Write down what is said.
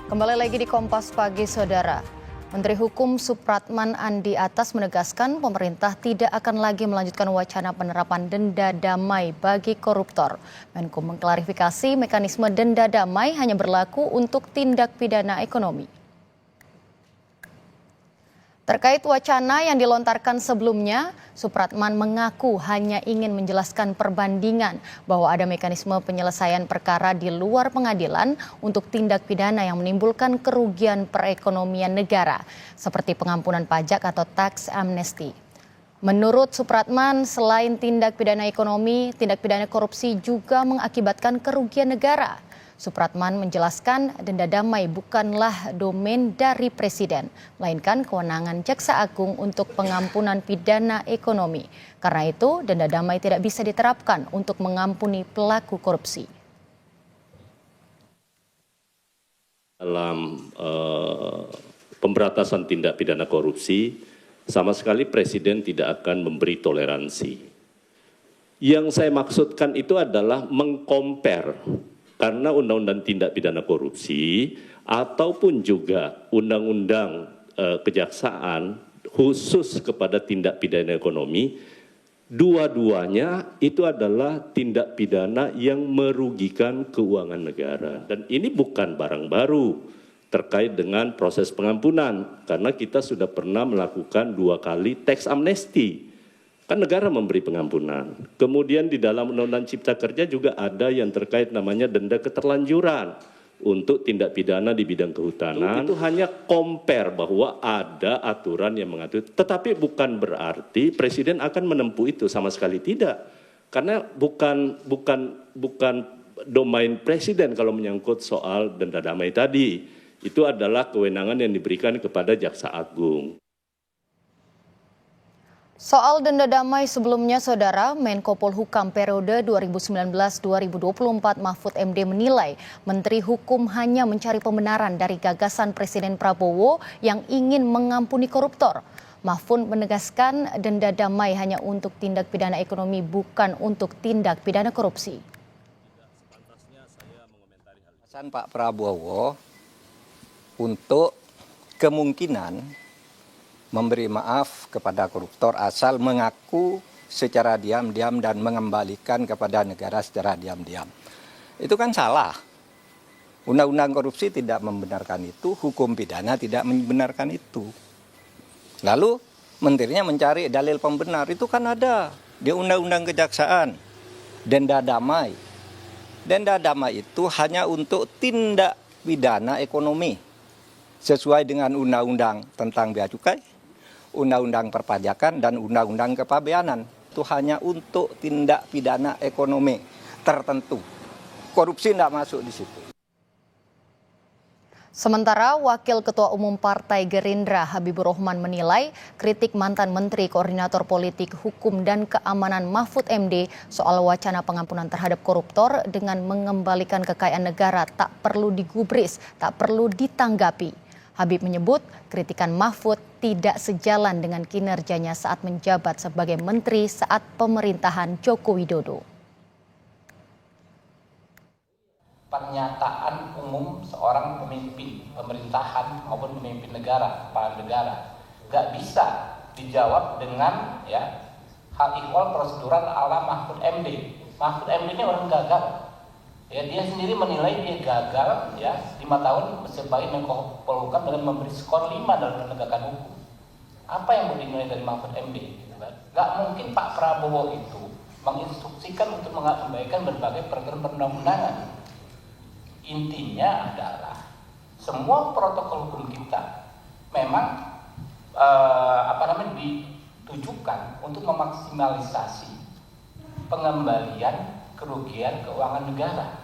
Kembali lagi di Kompas Pagi, Saudara. Menteri Hukum Supratman Andi Atas menegaskan pemerintah tidak akan lagi melanjutkan wacana penerapan denda damai bagi koruptor. Menko mengklarifikasi mekanisme denda damai hanya berlaku untuk tindak pidana ekonomi. Terkait wacana yang dilontarkan sebelumnya, Supratman mengaku hanya ingin menjelaskan perbandingan bahwa ada mekanisme penyelesaian perkara di luar pengadilan untuk tindak pidana yang menimbulkan kerugian perekonomian negara, seperti pengampunan pajak atau tax amnesty. Menurut Supratman, selain tindak pidana ekonomi, tindak pidana korupsi juga mengakibatkan kerugian negara. Supratman menjelaskan denda damai bukanlah domain dari Presiden, melainkan kewenangan Jaksa Agung untuk pengampunan pidana ekonomi. Karena itu, denda damai tidak bisa diterapkan untuk mengampuni pelaku korupsi. Dalam pemberantasan tindak pidana korupsi, sama sekali Presiden tidak akan memberi toleransi. Yang saya maksudkan itu adalah mengcompare. Karena undang-undang tindak pidana korupsi ataupun juga undang-undang kejaksaan khusus kepada tindak pidana ekonomi, dua-duanya itu adalah tindak pidana yang merugikan keuangan negara. Dan ini bukan barang baru terkait dengan proses pengampunan, karena kita sudah pernah melakukan 2 kali tax amnesty. Kan negara memberi pengampunan. Kemudian di dalam Undang-Undang Cipta Kerja juga ada yang terkait namanya denda keterlanjuran untuk tindak pidana di bidang kehutanan. Itu hanya compare bahwa ada aturan yang mengatur. Tetapi bukan berarti Presiden akan menempuh itu, sama sekali tidak. Karena bukan domain Presiden kalau menyangkut soal denda damai tadi. Itu adalah kewenangan yang diberikan kepada Jaksa Agung. Soal denda damai sebelumnya, Saudara, Menko Polhukam periode 2019-2024 Mahfud MD menilai Menteri Hukum hanya mencari pembenaran dari gagasan Presiden Prabowo yang ingin mengampuni koruptor. Mahfud menegaskan denda damai hanya untuk tindak pidana ekonomi, bukan untuk tindak pidana korupsi. Pesan Pak Prabowo untuk kemungkinan memberi maaf kepada koruptor asal mengaku secara diam-diam dan mengembalikan kepada negara secara diam-diam. Itu kan salah. Undang-undang korupsi tidak membenarkan itu, hukum pidana tidak membenarkan itu. Lalu menterinya mencari dalil pembenar, itu kan ada di Undang-Undang Kejaksaan, denda damai. Denda damai itu hanya untuk tindak pidana ekonomi, sesuai dengan Undang-Undang tentang Bea Cukai, Undang-Undang Perpajakan, dan Undang-Undang Kepabeanan. Itu hanya untuk tindak pidana ekonomi tertentu. Korupsi tidak masuk di situ. Sementara Wakil Ketua Umum Partai Gerindra Habibur Rahman menilai kritik mantan Menteri Koordinator Politik Hukum dan Keamanan Mahfud MD soal wacana pengampunan terhadap koruptor dengan mengembalikan kekayaan negara tak perlu digubris, tak perlu ditanggapi. Habib menyebut kritikan Mahfud tidak sejalan dengan kinerjanya saat menjabat sebagai menteri saat pemerintahan Joko Widodo. Pernyataan umum seorang pemimpin pemerintahan maupun pemimpin negara, kepala negara, gak bisa dijawab dengan hal ihwal prosedural ala Mahfud MD. Mahfud MD ini orang gagal. Ya, dia sendiri menilai dia gagal 5 tahun sebagai Menko Polhukam dengan memberi skor 5 dalam penegakan hukum. Apa yang mau dinilai dari Mahfud MD? Gak mungkin Pak Prabowo itu menginstruksikan untuk mengabaikan berbagai peraturan perundang-undangan. Intinya adalah semua protokol hukum kita memang ditujukan untuk memaksimalisasi pengembalian kerugian keuangan negara.